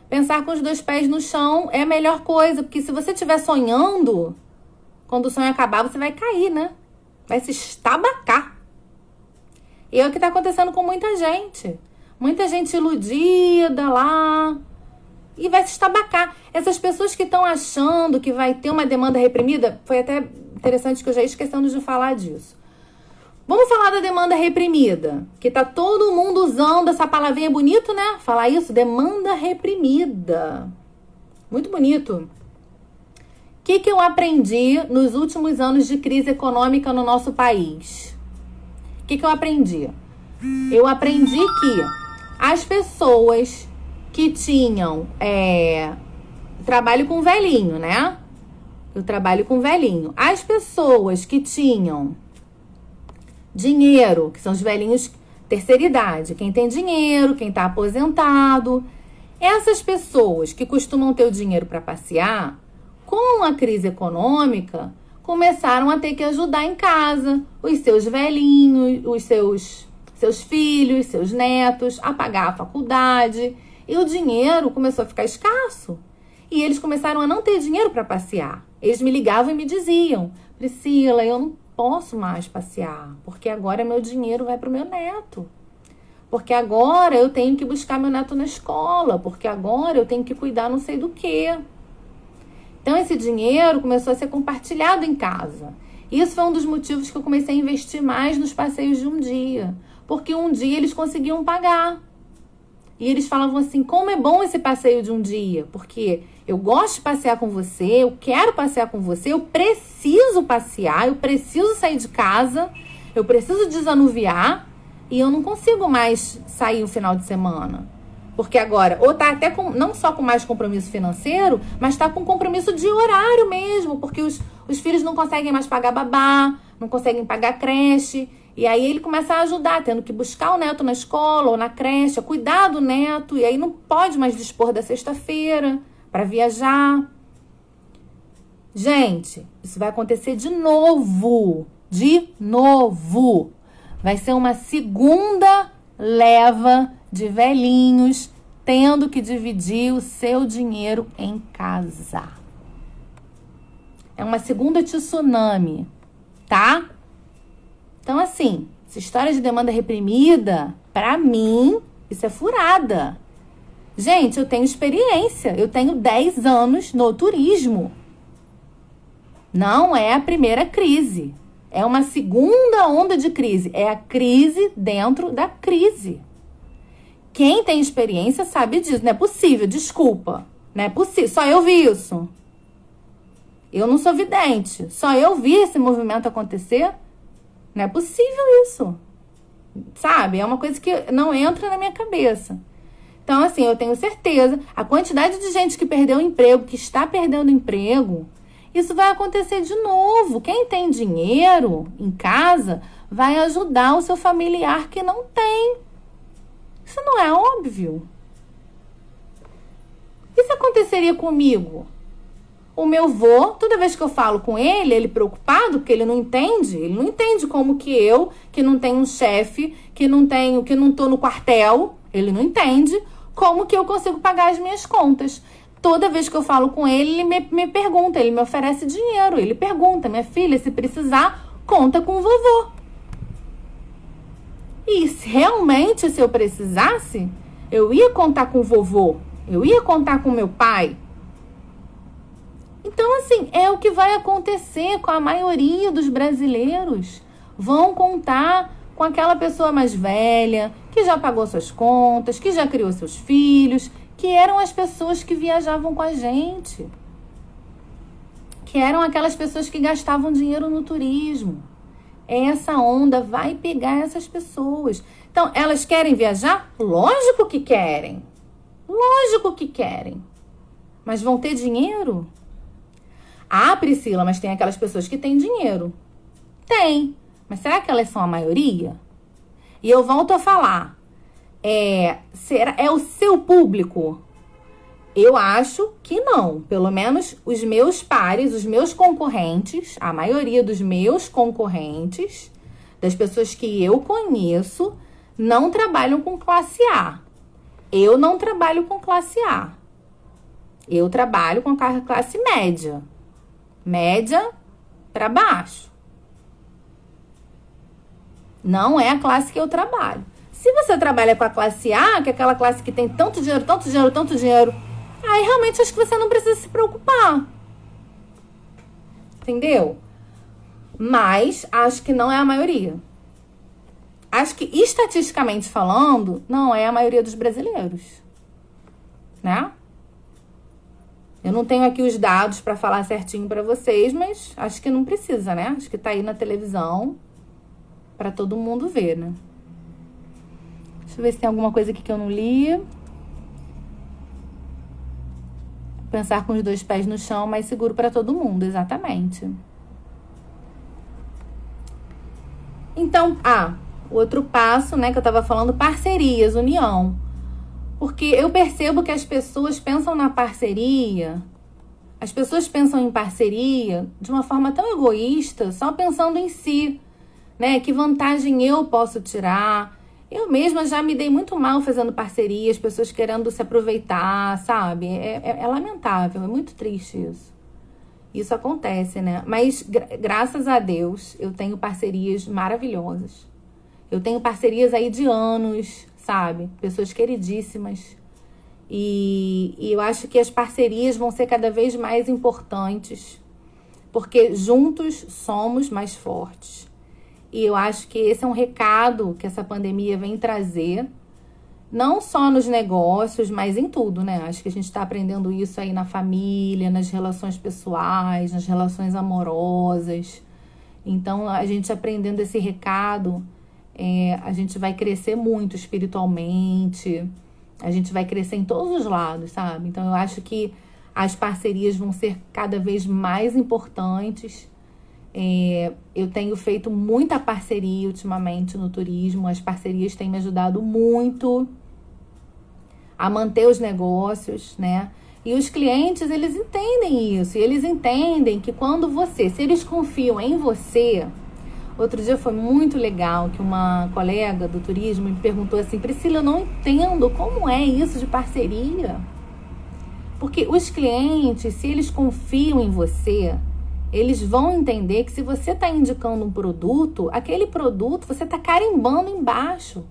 Pensar com os 2 pés no chão é a melhor coisa, porque se você estiver sonhando, quando o sonho acabar, você vai cair, né? Vai se estabacar. E é o que está acontecendo com muita gente. Muita gente iludida lá e vai se estabacar. Essas pessoas que estão achando que vai ter uma demanda reprimida, foi até interessante que eu já ia esquecendo de falar disso. Vamos falar da demanda reprimida, que tá todo mundo usando essa palavrinha bonito, né? Falar isso, demanda reprimida. Muito bonito. O que eu aprendi nos últimos anos de crise econômica no nosso país? O que eu aprendi? Eu aprendi que as pessoas que tinham trabalho com velhinho, né? Eu trabalho com velhinho. As pessoas que tinham dinheiro, que são os velhinhos terceira idade, quem tem dinheiro, quem está aposentado, essas pessoas que costumam ter o dinheiro para passear, com a crise econômica, começaram a ter que ajudar em casa os seus velhinhos, os seus filhos, seus netos, a pagar a faculdade. E o dinheiro começou a ficar escasso. E eles começaram a não ter dinheiro para passear. Eles me ligavam e me diziam: Priscila, eu não posso mais passear, porque agora meu dinheiro vai para o meu neto. Porque agora eu tenho que buscar meu neto na escola, porque agora eu tenho que cuidar não sei do quê. Então, esse dinheiro começou a ser compartilhado em casa. Isso foi um dos motivos que eu comecei a investir mais nos passeios de um dia. Porque um dia eles conseguiam pagar. E eles falavam assim: como é bom esse passeio de um dia, porque eu gosto de passear com você, eu quero passear com você, eu preciso passear, eu preciso sair de casa, eu preciso desanuviar e eu não consigo mais sair no final de semana. Porque agora, ou tá até com, não só com mais compromisso financeiro, mas tá com compromisso de horário mesmo, porque os filhos não conseguem mais pagar babá, não conseguem pagar creche. E aí ele começa a ajudar, tendo que buscar o neto na escola ou na creche, cuidar do neto, e aí não pode mais dispor da sexta-feira para viajar. Gente, isso vai acontecer de novo. De novo. Vai ser uma segunda leva de velhinhos tendo que dividir o seu dinheiro em casa. É uma segunda tsunami, tá? Então, assim, essa história de demanda reprimida, pra mim, isso é furada. Gente, eu tenho experiência. Eu tenho 10 anos no turismo. Não é a primeira crise. É uma segunda onda de crise. É a crise dentro da crise. Quem tem experiência sabe disso. Não é possível, desculpa. Não é possível. Só eu vi isso. Eu não sou vidente. Só eu vi esse movimento acontecer? Não é possível isso. Sabe? É uma coisa que não entra na minha cabeça. Então, assim, eu tenho certeza, a quantidade de gente que perdeu o emprego, que está perdendo emprego, isso vai acontecer de novo. Quem tem dinheiro em casa vai ajudar o seu familiar que não tem. Isso não é óbvio? Isso aconteceria comigo? O meu vô, toda vez que eu falo com ele preocupado, porque ele não entende como que eu, que não tenho um chefe, que não tô no quartel, ele não entende como que eu consigo pagar as minhas contas. Toda vez que eu falo com ele me pergunta, ele me oferece dinheiro, ele pergunta, minha filha, se precisar, conta com o vovô. E realmente, se eu precisasse, eu ia contar com o vovô, eu ia contar com meu pai. Então, assim, é o que vai acontecer com a maioria dos brasileiros. Vão contar com aquela pessoa mais velha, que já pagou suas contas, que já criou seus filhos, que eram as pessoas que viajavam com a gente. Que eram aquelas pessoas que gastavam dinheiro no turismo. Essa onda vai pegar essas pessoas. Então, elas querem viajar? Lógico que querem. Lógico que querem. Mas vão ter dinheiro? Ah, Priscila, mas tem aquelas pessoas que têm dinheiro. Tem. Mas será que elas são a maioria? E eu volto a falar. É o seu público? Eu acho que não. Pelo menos os meus pares, os meus concorrentes, a maioria dos meus concorrentes, das pessoas que eu conheço, não trabalham com classe A. Eu não trabalho com classe A. Eu trabalho com a classe média. Média para baixo. Não é a classe que eu trabalho. Se você trabalha com a classe A, que é aquela classe que tem tanto dinheiro, aí realmente acho que você não precisa se preocupar. Entendeu? Mas acho que não é a maioria. Acho que, estatisticamente falando, não é a maioria dos brasileiros. Né? Eu não tenho aqui os dados para falar certinho para vocês, mas acho que não precisa, né? Acho que tá aí na televisão para todo mundo ver, né? Deixa eu ver se tem alguma coisa aqui que eu não li. Pensar com os 2 pés no chão, mais seguro para todo mundo, exatamente. Então, outro passo, né, que eu tava falando, parcerias, união. Porque eu percebo que as pessoas pensam na parceria, as pessoas pensam em parceria de uma forma tão egoísta, só pensando em si, né? Que vantagem eu posso tirar? Eu mesma já me dei muito mal fazendo parceria, as pessoas querendo se aproveitar, sabe? É lamentável, é muito triste isso. Isso acontece, né? Mas graças a Deus eu tenho parcerias maravilhosas. Eu tenho parcerias aí de anos, sabe? Pessoas queridíssimas. E eu acho que as parcerias vão ser cada vez mais importantes, porque juntos somos mais fortes. E eu acho que esse é um recado que essa pandemia vem trazer, não só nos negócios, mas em tudo, né? Acho que a gente está aprendendo isso aí na família, nas relações pessoais, nas relações amorosas. Então, a gente aprendendo esse recado, a gente vai crescer muito espiritualmente, a gente vai crescer em todos os lados, sabe? Então, eu acho que as parcerias vão ser cada vez mais importantes. Eu tenho feito muita parceria ultimamente no turismo, as parcerias têm me ajudado muito a manter os negócios, né? E os clientes, eles entendem isso, e eles entendem que quando se eles confiam em você. Outro dia foi muito legal que uma colega do turismo me perguntou assim: Priscila, eu não entendo como é isso de parceria. Porque os clientes, se eles confiam em você, eles vão entender que se você está indicando um produto, aquele produto você está carimbando embaixo.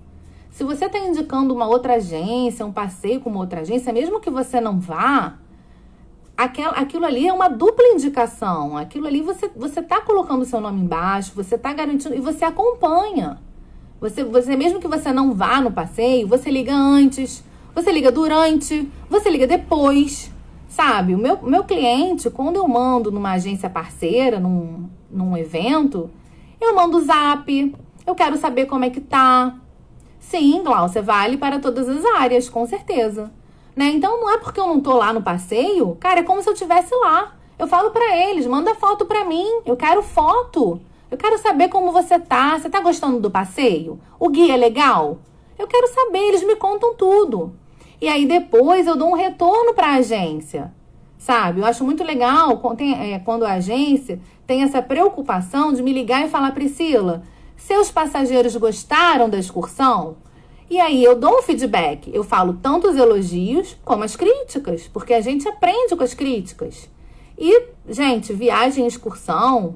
Se você está indicando uma outra agência, um passeio com uma outra agência, mesmo que você não vá, aquilo ali é uma dupla indicação. Aquilo ali você está colocando o seu nome embaixo, você está garantindo e você acompanha. Você, mesmo que você não vá no passeio, você liga antes, você liga durante, você liga depois. Sabe, o meu cliente, quando eu mando numa agência parceira, num evento, eu mando o zap, eu quero saber como é que tá. Sim, Glaucia, vale para todas as áreas, com certeza. Né? Então, não é porque eu não tô lá no passeio, cara, é como se eu estivesse lá. Eu falo pra eles, manda foto pra mim, eu quero foto. Eu quero saber como você tá gostando do passeio? O guia é legal? Eu quero saber, eles me contam tudo. E aí depois eu dou um retorno para a agência, sabe? Eu acho muito legal quando a agência tem essa preocupação de me ligar e falar, Priscila, seus passageiros gostaram da excursão? E aí eu dou um feedback, eu falo tanto os elogios como as críticas, porque a gente aprende com as críticas. E, gente, viagem e excursão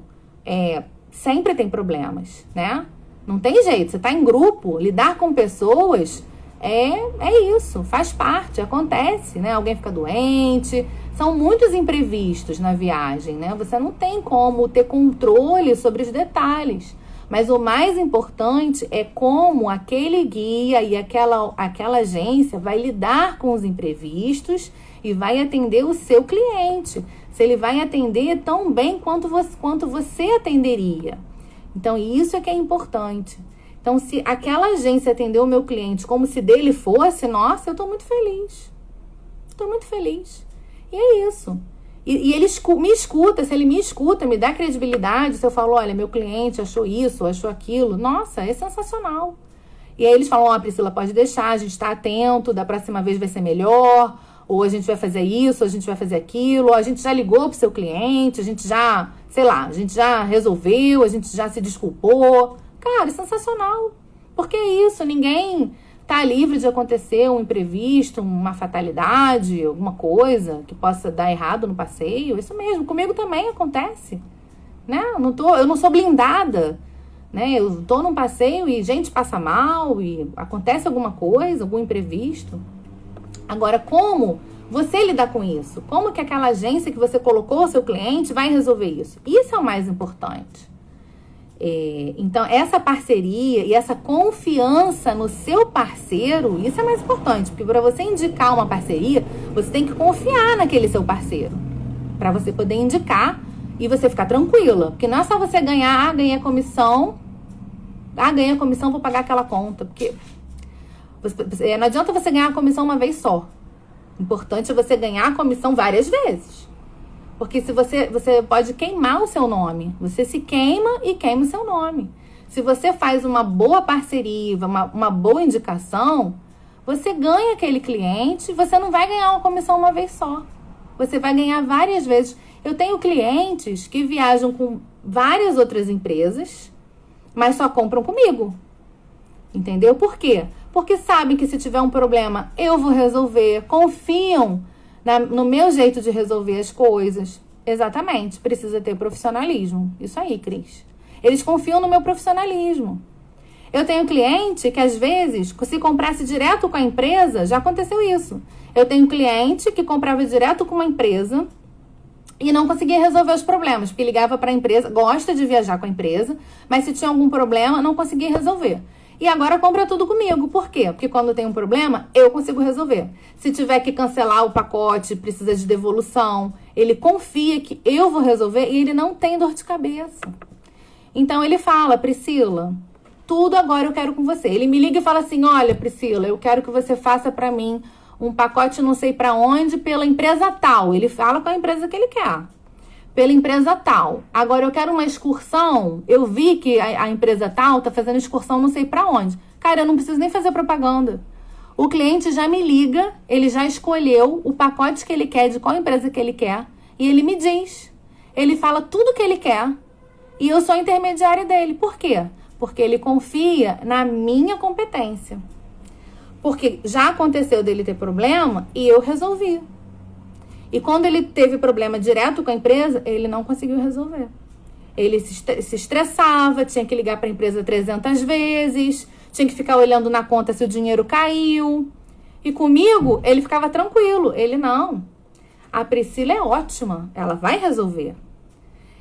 sempre tem problemas, né? Não tem jeito, você tá em grupo, lidar com pessoas é isso, faz parte, acontece, né? Alguém fica doente, são muitos imprevistos na viagem, né? Você não tem como ter controle sobre os detalhes, mas o mais importante é como aquele guia e aquela agência vai lidar com os imprevistos e vai atender o seu cliente, se ele vai atender tão bem quanto você atenderia. Então, isso é que é importante. Então, se aquela agência atendeu o meu cliente como se dele fosse, nossa, eu tô muito feliz. Tô muito feliz. E é isso. E ele me escuta, se ele me escuta, me dá credibilidade, se eu falo, olha, meu cliente achou isso, achou aquilo, nossa, é sensacional. E aí eles falam, ó, Priscila, pode deixar, a gente tá atento, da próxima vez vai ser melhor, ou a gente vai fazer isso, ou a gente vai fazer aquilo, ou a gente já ligou pro seu cliente, a gente já, sei lá, a gente já resolveu, a gente já se desculpou. Cara, é sensacional. Porque é isso, ninguém tá livre de acontecer um imprevisto, uma fatalidade, alguma coisa que possa dar errado no passeio. Isso mesmo, comigo também acontece, né? Eu não sou blindada, né? Eu tô num passeio e gente passa mal e acontece alguma coisa, algum imprevisto. Agora, como você lidar com isso? Como que aquela agência que você colocou o seu cliente vai resolver isso? Isso é o mais importante. Então, essa parceria e essa confiança no seu parceiro, isso é mais importante, porque para você indicar uma parceria, você tem que confiar naquele seu parceiro, para você poder indicar e você ficar tranquila, porque não é só você ganhar, ganhei comissão, ganhei a comissão, vou pagar aquela conta, porque não adianta você ganhar a comissão uma vez só, o importante é você ganhar a comissão várias vezes. Porque se você pode queimar o seu nome. Você se queima e queima o seu nome. Se você faz uma boa parceria, uma boa indicação, você ganha aquele cliente, você não vai ganhar uma comissão uma vez só. Você vai ganhar várias vezes. Eu tenho clientes que viajam com várias outras empresas, mas só compram comigo. Entendeu? Por quê? Porque sabem que se tiver um problema, eu vou resolver. Confiam no meu jeito de resolver as coisas. Exatamente, precisa ter profissionalismo. Isso aí, Cris. Eles confiam no meu profissionalismo. Eu tenho cliente que, às vezes, se comprasse direto com a empresa, já aconteceu isso. Eu tenho cliente que comprava direto com uma empresa e não conseguia resolver os problemas, porque ligava para a empresa, gosta de viajar com a empresa, mas se tinha algum problema, não conseguia resolver. E agora compra tudo comigo. Por quê? Porque quando tem um problema, eu consigo resolver. Se tiver que cancelar o pacote, precisa de devolução, ele confia que eu vou resolver e ele não tem dor de cabeça. Então ele fala, Priscila, tudo agora eu quero com você. Ele me liga e fala assim, olha, Priscila, eu quero que você faça para mim um pacote não sei para onde pela empresa tal. Ele fala com a empresa que ele quer. Pela empresa tal. Agora eu quero uma excursão. Eu vi que a empresa tal tá fazendo excursão não sei pra onde. Cara, eu não preciso nem fazer propaganda. O cliente já me liga, ele já escolheu o pacote que ele quer, de qual empresa que ele quer, e ele me diz. Ele fala tudo que ele quer e eu sou intermediária dele. Por quê? Porque ele confia na minha competência. Porque já aconteceu dele ter problema e eu resolvi. E quando ele teve problema direto com a empresa, ele não conseguiu resolver. Ele se estressava, tinha que ligar para a empresa 300 vezes, tinha que ficar olhando na conta se o dinheiro caiu. E comigo, ele ficava tranquilo. Ele não. A Priscila é ótima, ela vai resolver.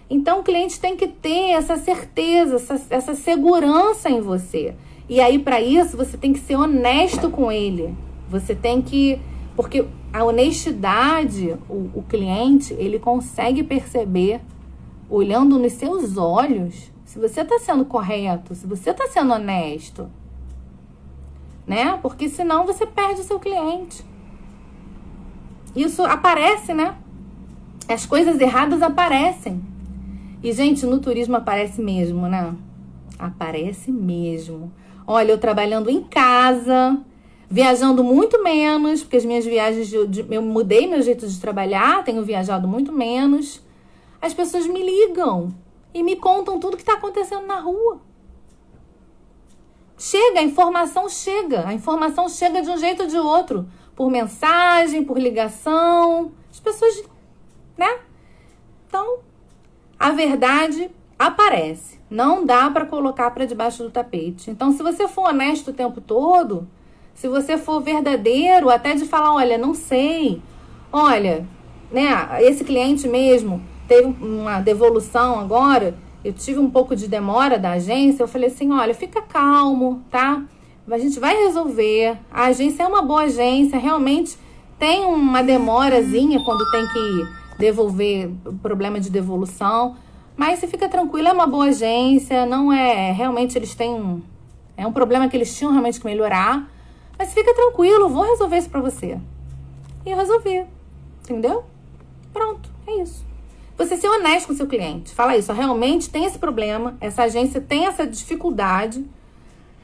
Então, o cliente tem que ter essa certeza, essa segurança em você. E aí, para isso, você tem que ser honesto com ele. Você tem que Porque a honestidade, o cliente, ele consegue perceber, olhando nos seus olhos, se você está sendo correto, se você está sendo honesto, né? Porque senão você perde o seu cliente. Isso aparece, né? As coisas erradas aparecem. E, gente, no turismo aparece mesmo, né? Aparece mesmo. Olha, eu trabalhando em casa, viajando muito menos, porque as minhas viagens, eu mudei meu jeito de trabalhar, tenho viajado muito menos. As pessoas me ligam e me contam tudo que está acontecendo na rua. A informação chega de um jeito ou de outro, por mensagem, por ligação. As pessoas, né? Então, a verdade aparece. Não dá para colocar para debaixo do tapete. Então, se você for honesto o tempo todo, se você for verdadeiro, até de falar, olha, não sei, olha, né, esse cliente mesmo teve uma devolução agora, eu tive um pouco de demora da agência, eu falei assim, olha, fica calmo, tá? A gente vai resolver. A agência é uma boa agência, realmente tem uma demorazinha quando tem que devolver, problema de devolução, mas você fica tranquilo, é uma boa agência, não é, realmente eles têm é um problema que eles tinham realmente que melhorar, mas fica tranquilo, vou resolver isso pra você. E eu resolvi, entendeu? Pronto, é isso. Você ser honesto com o seu cliente, fala isso, realmente tem esse problema, essa agência tem essa dificuldade,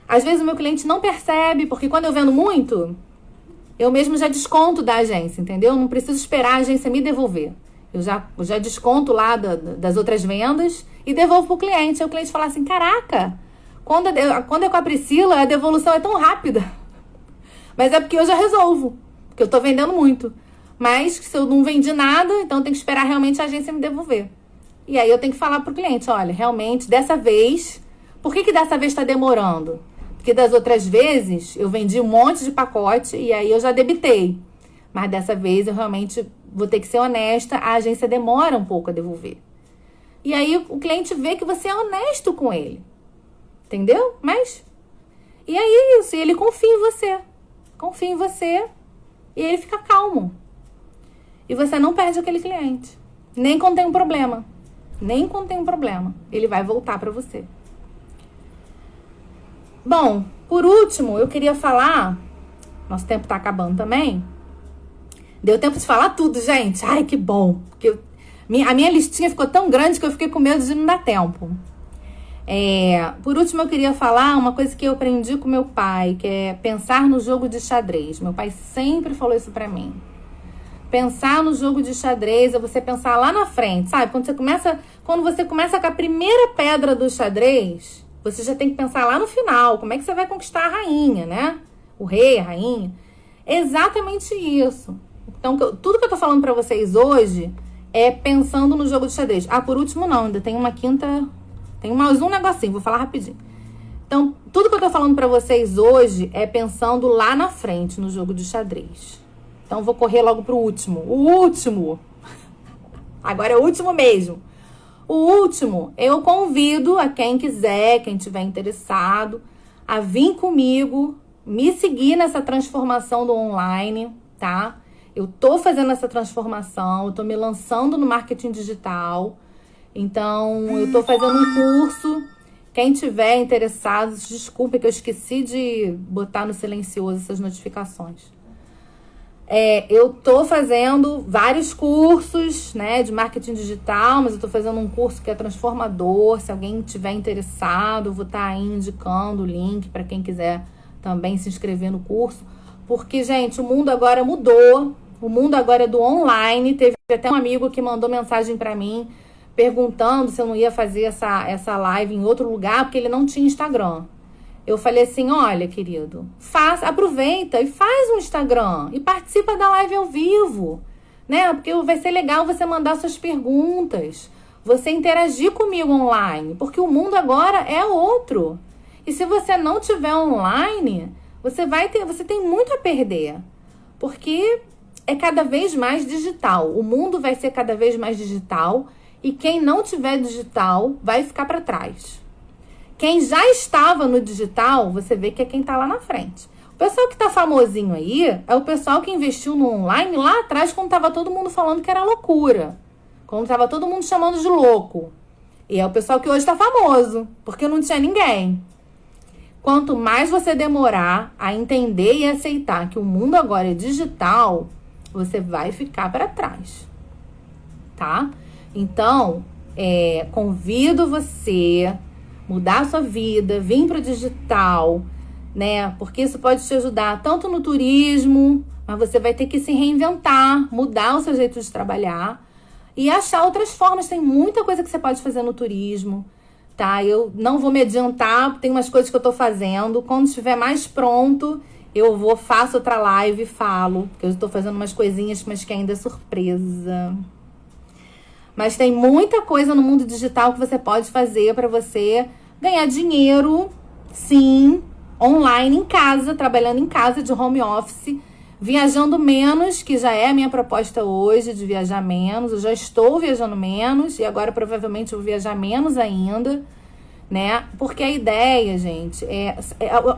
às vezes o meu cliente não percebe, porque quando eu vendo muito, eu mesmo já desconto da agência, entendeu? Não preciso esperar a agência me devolver. Eu já desconto lá das outras vendas e devolvo pro cliente. Aí o cliente fala assim, caraca, quando é com a Priscila, a devolução é tão rápida. Mas é porque eu já resolvo, porque eu tô vendendo muito. Mas se eu não vendi nada, então eu tenho que esperar realmente a agência me devolver. E aí eu tenho que falar pro cliente, olha, realmente, dessa vez, por que dessa vez tá demorando? Porque das outras vezes eu vendi um monte de pacote e aí eu já debitei. Mas dessa vez eu realmente vou ter que ser honesta, a agência demora um pouco a devolver. E aí o cliente vê que você é honesto com ele. Entendeu? Mas, e aí é isso, e ele confia em você. Confia em você e ele fica calmo. E você não perde aquele cliente. Nem quando tem um problema. Nem quando tem um problema. Ele vai voltar para você. Bom, por último, eu queria falar... Nosso tempo tá acabando também. Deu tempo de falar tudo, gente. Ai, que bom. Porque a minha listinha ficou tão grande que eu fiquei com medo de não dar tempo. Por último, eu queria falar uma coisa que eu aprendi com meu pai, que é pensar no jogo de xadrez. Meu pai sempre falou isso pra mim. Pensar no jogo de xadrez é você pensar lá na frente, sabe? Quando você começa com a primeira pedra do xadrez, você já tem que pensar lá no final, como é que você vai conquistar a rainha, né? O rei, a rainha. É exatamente isso. Então, tudo que eu tô falando pra vocês hoje é pensando no jogo de xadrez. Por último não, ainda tem uma quinta... Tem mais um negocinho, vou falar rapidinho. Então, tudo que eu tô falando pra vocês hoje é pensando lá na frente, no jogo de xadrez. Então, vou correr logo pro último. O último! Agora é o último mesmo. O último, eu convido a quem quiser, quem tiver interessado, a vir comigo, me seguir nessa transformação do online, tá? Eu tô fazendo essa transformação, eu tô me lançando no marketing digital. Então, eu tô fazendo um curso. Quem tiver interessado, desculpa que eu esqueci de botar no silencioso essas notificações. Eu tô fazendo vários cursos, né, de marketing digital, mas eu tô fazendo um curso que é transformador. Se alguém tiver interessado, eu vou estar aí indicando o link para quem quiser também se inscrever no curso. Porque, gente, o mundo agora mudou. O mundo agora é do online. Teve até um amigo que mandou mensagem para mim perguntando se eu não ia fazer essa live em outro lugar, porque ele não tinha Instagram. Eu falei assim, olha, querido, aproveita e faz um Instagram e participa da live ao vivo, né? Porque vai ser legal você mandar suas perguntas, você interagir comigo online, porque o mundo agora é outro. E se você não tiver online, você tem muito a perder, porque é cada vez mais digital. O mundo vai ser cada vez mais digital. E quem não tiver digital vai ficar para trás. Quem já estava no digital, você vê que é quem está lá na frente. O pessoal que tá famosinho aí é o pessoal que investiu no online lá atrás, quando tava todo mundo falando que era loucura. Quando tava todo mundo chamando de louco. E é o pessoal que hoje tá famoso, porque não tinha ninguém. Quanto mais você demorar a entender e aceitar que o mundo agora é digital, você vai ficar para trás, tá? Então, convido você a mudar a sua vida, vir para o digital, né? Porque isso pode te ajudar tanto no turismo, mas você vai ter que se reinventar, mudar o seu jeito de trabalhar e achar outras formas. Tem muita coisa que você pode fazer no turismo, tá? Eu não vou me adiantar, tem umas coisas que eu tô fazendo. Quando estiver mais pronto, faço outra live e falo, porque eu estou fazendo umas coisinhas, mas que ainda é surpresa. Mas tem muita coisa no mundo digital que você pode fazer para você ganhar dinheiro, sim, online, em casa, trabalhando em casa, de home office, viajando menos, que já é a minha proposta hoje, de viajar menos. Eu já estou viajando menos e agora provavelmente eu vou viajar menos ainda, né? Porque a ideia, gente, é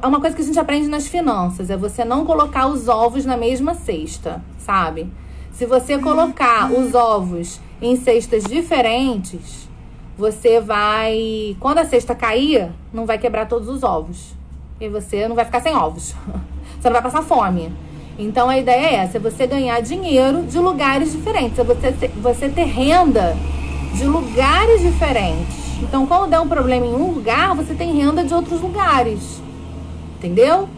uma coisa que a gente aprende nas finanças, é você não colocar os ovos na mesma cesta, sabe? Se você colocar os ovos em cestas diferentes, você vai... Quando a cesta cair, não vai quebrar todos os ovos. E você não vai ficar sem ovos. Você não vai passar fome. Então, a ideia é essa, é você ganhar dinheiro de lugares diferentes. É você ter renda de lugares diferentes. Então, quando der um problema em um lugar, você tem renda de outros lugares. Entendeu?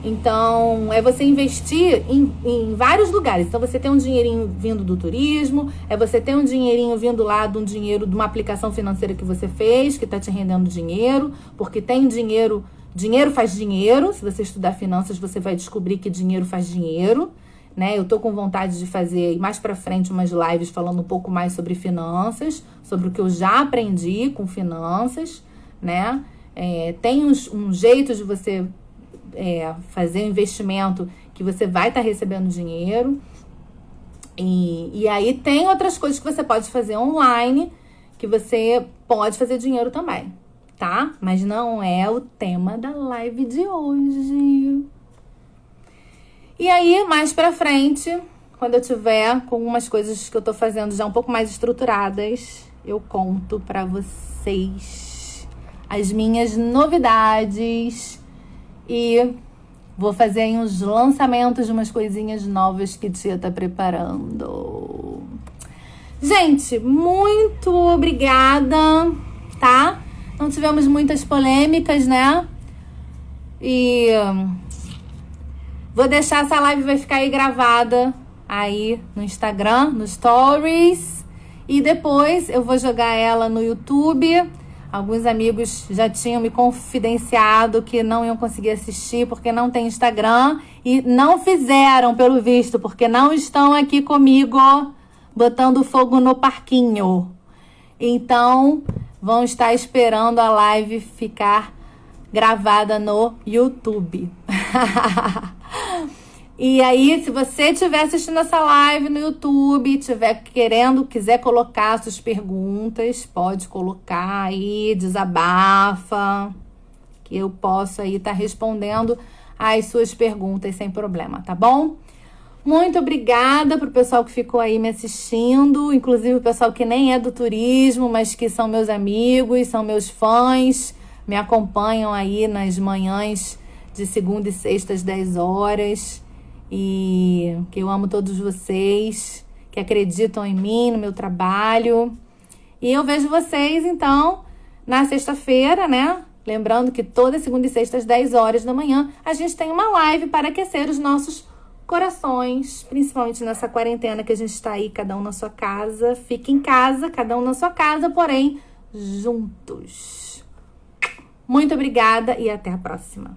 Então, é você investir em vários lugares. Então, você tem um dinheirinho vindo do turismo, é você ter um dinheirinho vindo lá de um dinheiro de uma aplicação financeira que você fez, que está te rendendo dinheiro, porque tem dinheiro... Dinheiro faz dinheiro. Se você estudar finanças, você vai descobrir que dinheiro faz dinheiro, né? Eu tô com vontade de fazer mais pra frente umas lives falando um pouco mais sobre finanças, sobre o que eu já aprendi com finanças, né? Tem um jeito de você fazer um investimento que você vai estar recebendo dinheiro. E aí tem outras coisas que você pode fazer online, que você pode fazer dinheiro também, tá? Mas não é o tema da live de hoje. E aí, mais pra frente, quando eu tiver com algumas coisas que eu tô fazendo já um pouco mais estruturadas, eu conto pra vocês as minhas novidades e vou fazer aí uns lançamentos de umas coisinhas novas que a tia tá preparando. Gente, muito obrigada, tá? Não tivemos muitas polêmicas, né? E vou deixar essa live, vai ficar aí gravada aí no Instagram, no Stories. E depois eu vou jogar ela no YouTube. Alguns amigos já tinham me confidenciado que não iam conseguir assistir porque não tem Instagram. E não fizeram, pelo visto, porque não estão aqui comigo botando fogo no parquinho. Então... vão estar esperando a live ficar gravada no YouTube. E aí, se você estiver assistindo essa live no YouTube, quiser colocar suas perguntas, pode colocar aí, desabafa, que eu posso aí estar respondendo as suas perguntas sem problema, tá bom? Muito obrigada pro pessoal que ficou aí me assistindo, inclusive o pessoal que nem é do turismo, mas que são meus amigos, são meus fãs, me acompanham aí nas manhãs de segunda e sexta às 10 horas, e que eu amo todos vocês, que acreditam em mim, no meu trabalho. E eu vejo vocês, então, na sexta-feira, né? Lembrando que toda segunda e sexta às 10 horas da manhã, a gente tem uma live para aquecer os nossos corações, principalmente nessa quarentena que a gente está aí, cada um na sua casa. Fique em casa, cada um na sua casa, porém juntos. Muito obrigada e até a próxima.